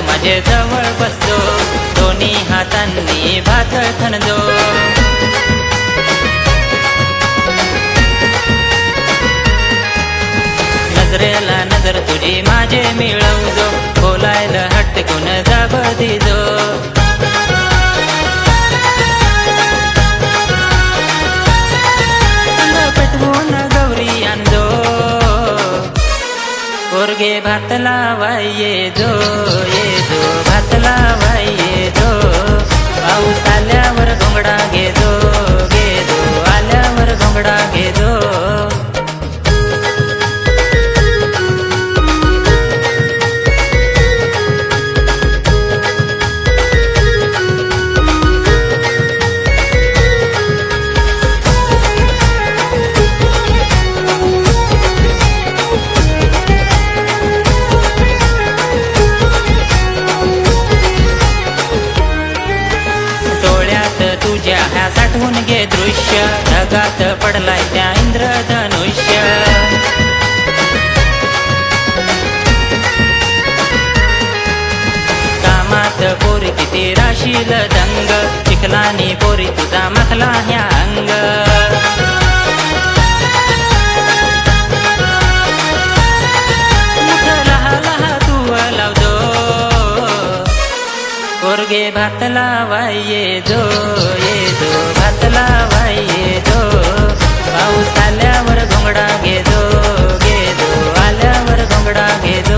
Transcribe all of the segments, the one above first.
माझे जवळ बसतो, दोन्ही हातांनी भात खणतो. नजरेला नजर तुझी माझे मिळवजो, बोलायला हटकून जाब दिजो. संग पेटवून गौरी आणजो, पोरगे भात लावाय ये जो, भात लावाय ये जो. पाऊस आल्यावर घोंगडा घेजो, आल्यावर घोंगडा घेजो. साठवून घे दृश्य, ढगात पडलाय त्या इंद्रधनुष्य. कामात पोरी किती राशील दंग, चिखलानी पोरी तुझा मखला ह्या अंग. लहा लहा तू लावजो, पोरगे भात लावाय ये जो, भात लावाय ये जो. पाऊस आल्यावर घोंगडा घेजो, आल्यावर घोंगडा घेजो.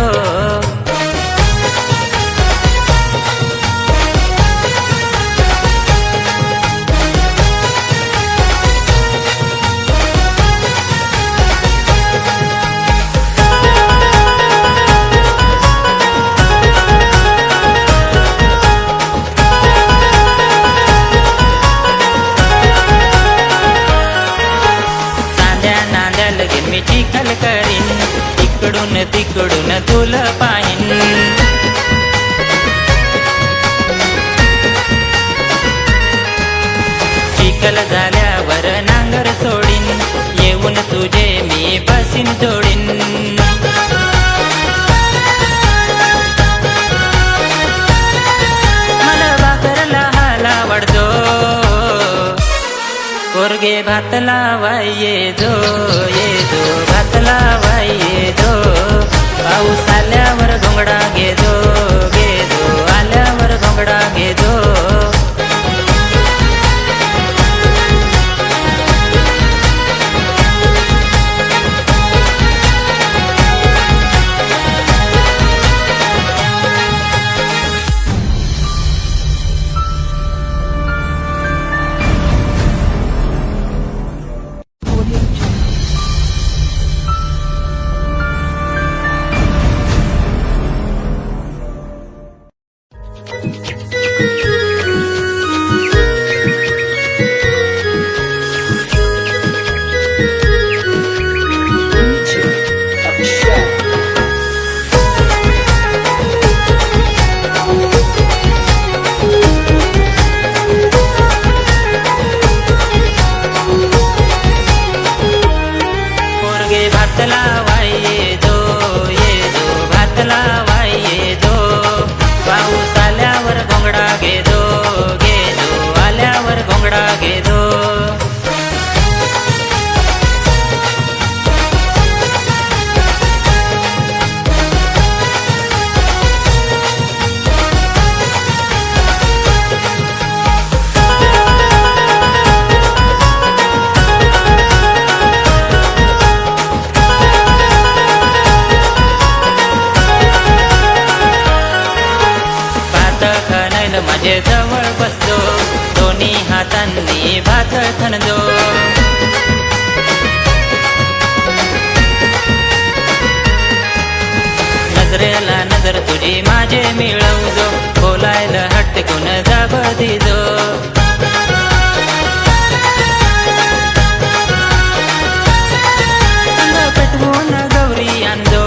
मी चिखल करीन, तिकडून तिकडून तुला पाहीन. चिखल झाल्यावर नांगर सोडीन, येऊन तुझे मी बसीन जोडीन. मला भाकरला हाला वाढतो, पोरगे भात लावाय ये जो, भात लावाय ये जो. पाऊस आल्यावर घोंगडा घेजो, आल्यावर घोंगडा घेजो. भात लावाय ये जो, भात लावाय ये जो. पाऊस आल्यावर घोंगडा घेजो. माझे जवळ बसतो, दोन्ही हातांनी भात खणतो. नजरेला नजर तुझी माझे मिळवजो, बोलायला हटकून जाब दिजो. पेटवून गौरी आणजो,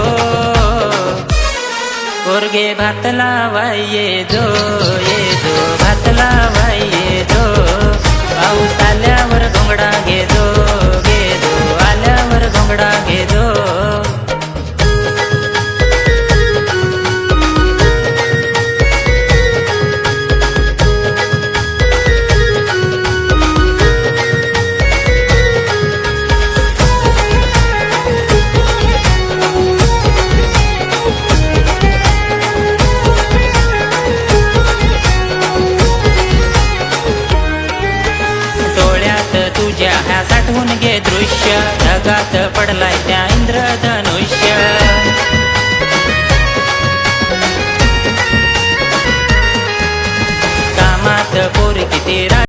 पोरगे भात लावाय ये जो, भात लावाय ये जो. पाऊस आल्यावर घोंगडा घेजो, आल्यावर घोंगडा घेजो. तुझ्या ह्या साठवून घे दृश्य, ढगात पडलाय त्या